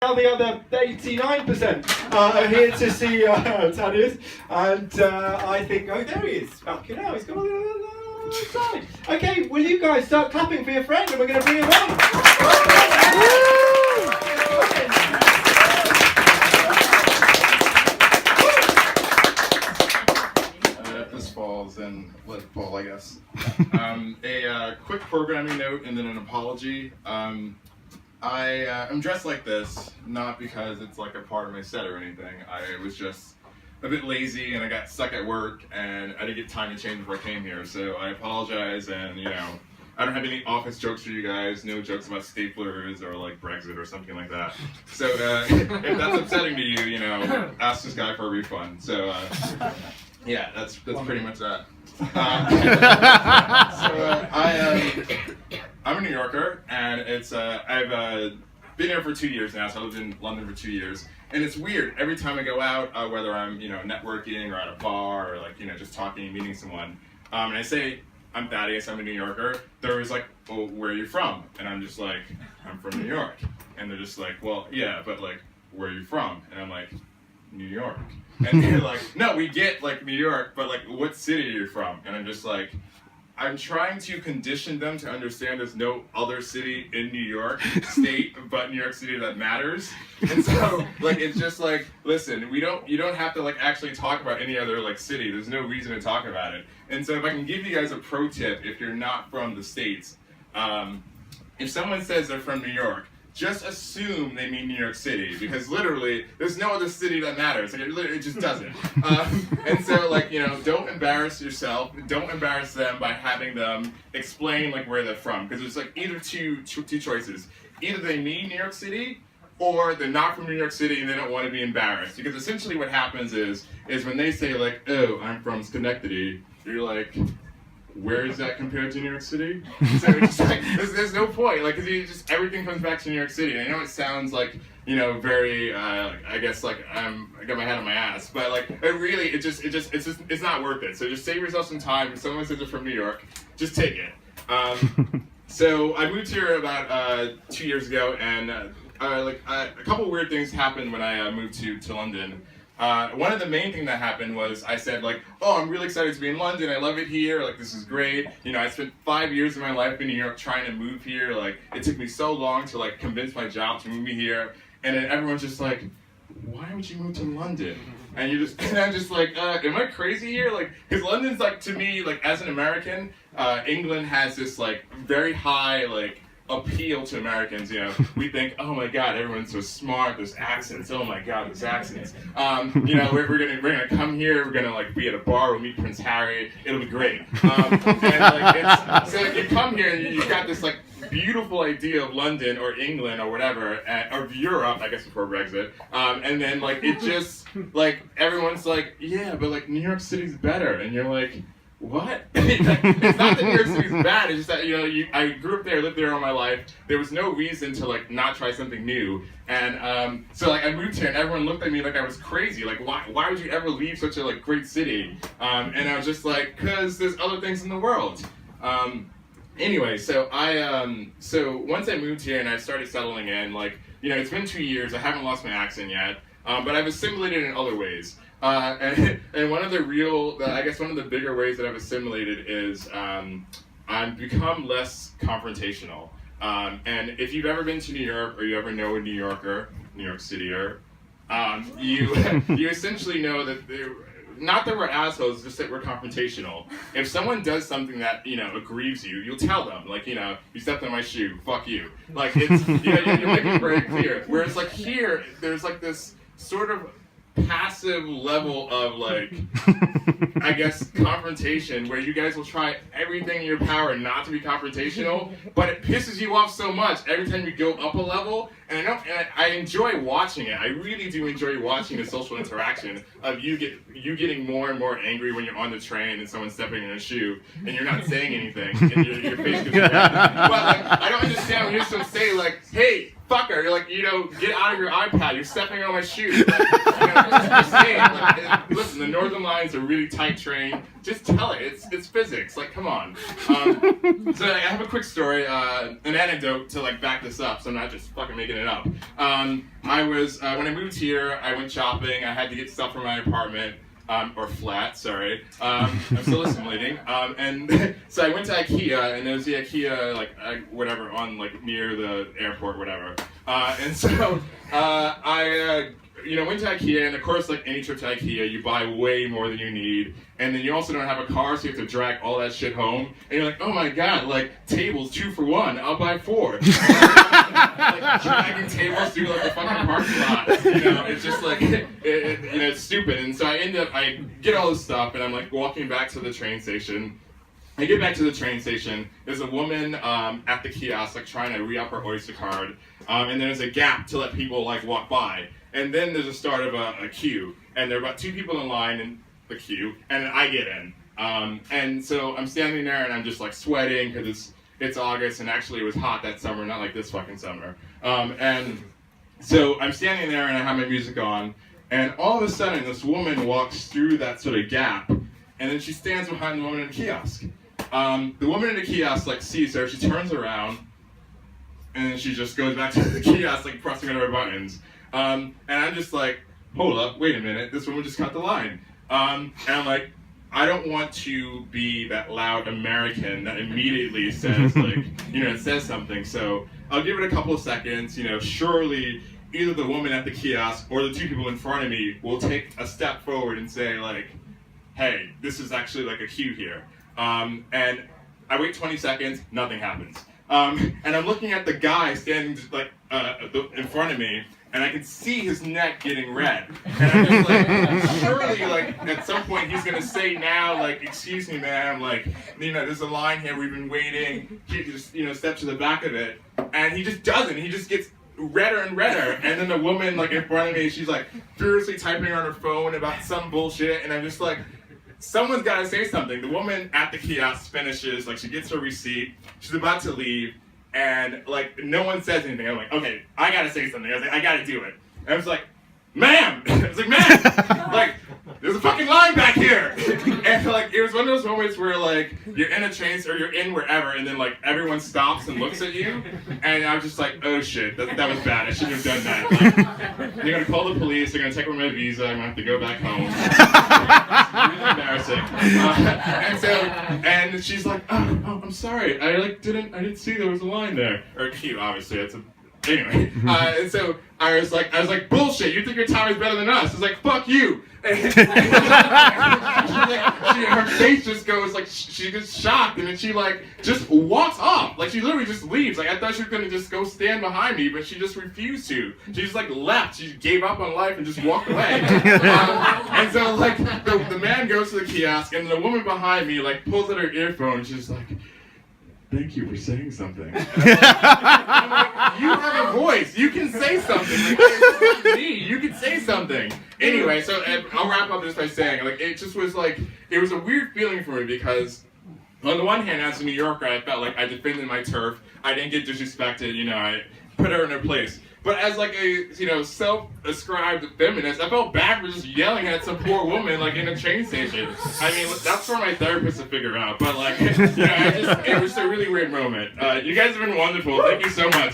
Now the other 89% are here to see Thaddeus, and I think, oh, there he is. Fucking hell, he's got on the other side. Okay, will you guys start clapping for your friend, and we're going to bring him on. And let it fall, I guess. A quick programming note and then an apology. I'm dressed like this, not because it's like a part of my set or anything. I was just a bit lazy and I got stuck at work and I didn't get time to change before I came here. So I apologize, and I don't have any office jokes for you guys, no jokes about staplers or like Brexit or something like that. So if that's upsetting to you, ask this guy for a refund. So yeah, that's pretty much that. I'm a New Yorker, and I've been here for 2 years now. So I lived in London for 2 years, and it's weird. Every time I go out, whether I'm networking or at a bar or just talking and meeting someone, and I say I'm Thaddeus, I'm a New Yorker, they're always like, "Well, where are you from?" And I'm just like, "I'm from New York," and they're just like, "Well, yeah, but like, where are you from?" And I'm like, New York. And they're like, no, we get like New York, but like what city are you from? And I'm just like, I'm trying to condition them to understand there's no other city in New York state but New York City that matters. And so like it's just like, listen, you don't have to like actually talk about any other like city. There's no reason to talk about it. And so if I can give you guys a pro tip, if you're not from the States, if someone says they're from New York, just assume they mean New York City, because literally there's no other city that matters. Like it just doesn't. And so like don't embarrass yourself. Don't embarrass them by having them explain like where they're from, because there's like either two choices. Either they mean New York City, or they're not from New York City and they don't want to be embarrassed. Because essentially what happens is when they say like, oh, I'm from Schenectady, you're like, where is that compared to New York City? So it's just like, there's no point, like, because everything comes back to New York City. And I know it sounds like, very, I guess like I got my head on my ass, but like, it's not worth it. So just save yourself some time. If someone says they're from New York, just take it. So I moved here about 2 years ago, and a couple weird things happened when I moved to London. One of the main things that happened was I said like, oh, I'm really excited to be in London. I love it here. Like, this is great. I spent 5 years of my life in New York trying to move here. Like, it took me so long to like convince my job to move me here. And then everyone's just like, why would you move to London? And I'm just like, am I crazy here? Like, because London's like, to me, like as an American, England has this like very high like appeal to Americans. We think, oh my God, everyone's so smart. There's accents. Oh my God, there's accents. We're gonna come here. We're gonna like be at a bar. We'll meet Prince Harry. It'll be great. So you come here and you've got this like beautiful idea of London or England or whatever, or Europe, I guess before Brexit. And then like it just like everyone's like, yeah, but like New York City's better, and you're like, what? It's not that New York City's bad. It's just that I grew up there, lived there all my life. There was no reason to like not try something new. And so like I moved here, and everyone looked at me like I was crazy. Like, why would you ever leave such a like great city? And I was just like, cause there's other things in the world. Anyway, so so once I moved here and I started settling in, like it's been 2 years. I haven't lost my accent yet, but I've assimilated in other ways. And one of the bigger ways that I've assimilated is I've become less confrontational. And if you've ever been to New York, or you ever know a New Yorker, New York Cityer, you essentially know that not that we're assholes, just that we're confrontational. If someone does something that aggrieves you, you'll tell them, like, you stepped on my shoe, fuck you. Like, it's you make it very clear. Whereas like here, there's like this sort of passive level of like I guess confrontation, where you guys will try everything in your power not to be confrontational, but it pisses you off so much every time you go up a level. And I enjoy watching it. I really do enjoy watching the social interaction of you getting more and more angry when you're on the train and someone's stepping in a shoe and you're not saying anything and your face gets red. But like, I don't understand when you're supposed to say like, hey, fucker, you're like, get out of your iPad, you're stepping on my shoes. Just saying, listen, the Northern Line's a really tight train. Just tell it, it's physics. Like, come on. So I have a quick story, an anecdote to like back this up, so I'm not just fucking making it up. I was when I moved here, I went shopping. I had to get stuff for my apartment. Or flat, sorry. I'm still assimilating. And so I went to IKEA, and there was the IKEA, whatever, on, near the airport, whatever. And so I went to IKEA, and of course, like any trip to IKEA, you buy way more than you need. And then you also don't have a car, so you have to drag all that shit home. And you're like, oh my god, tables 2 for 1, I'll buy 4. Dragging tables through the fucking parking lot. It's just it's stupid. And so I get all this stuff, and I'm walking back to the train station. I get back to the train station. There's a woman at the kiosk trying to re-up her Oyster card, and there's a gap to let people walk by. And then there's a start of a queue, and there are about 2 people in line in the queue, and I get in. And so I'm standing there, and I'm just sweating because it's August, and actually it was hot that summer, not like this fucking summer. And so I'm standing there, and I have my music on, and all of a sudden this woman walks through that sort of gap, and then she stands behind the woman in the kiosk. The woman in the kiosk sees her, she turns around, and then she just goes back to the kiosk pressing on her buttons. And I'm just hold up, wait a minute, this woman just cut the line. And I'm I don't want to be that loud American that immediately says it says something. So I'll give it a couple of seconds. Surely either the woman at the kiosk or the 2 people in front of me will take a step forward and say hey, this is actually a queue here. And I wait 20 seconds, nothing happens. And I'm looking at the guy standing in front of me, and I can see his neck getting red. And I'm just surely, at some point he's gonna say now, excuse me, ma'am, there's a line here, we've been waiting. He just, step to the back of it. And he just doesn't. He just gets redder and redder. And then the woman, in front of me, she's, furiously typing on her phone about some bullshit. And I'm just someone's gotta say something. The woman at the kiosk finishes, she gets her receipt. She's about to leave. And no one says anything. I'm okay, I gotta say something. I was I gotta do it. And I was ma'am! I was ma'am! There's a fucking line back here! And it was one of those moments where you're in a train or you're in wherever, and then everyone stops and looks at you. And I was just oh shit, that was bad. I shouldn't have done that. They're gonna call the police, they're gonna take away my visa, I'm gonna have to go back home. It's really embarrassing. And she's oh, I'm sorry, I didn't see there was a line there. Or a queue, obviously, anyway. And so I was bullshit, you think your time is better than us. It's fuck you. And her face just goes she gets shocked, and then she just walks off. She literally just leaves. I thought she was gonna just go stand behind me, but she just refused to. She just left. She gave up on life and just walked away. And so the man goes to the kiosk, and the woman behind me pulls out her earphone, and she's thank you for saying something. I'm you have a voice. You can say something. It's not me. You can say something. Anyway, so I'll wrap up this by saying, it just was it was a weird feeling for me because, on the one hand, as a New Yorker, I felt I defended my turf. I didn't get disrespected. I put her in her place. But as a self-ascribed feminist, I felt bad for just yelling at some poor woman in a train station. I mean, that's for my therapist to figure out. But it was a really weird moment. You guys have been wonderful. Thank you so much.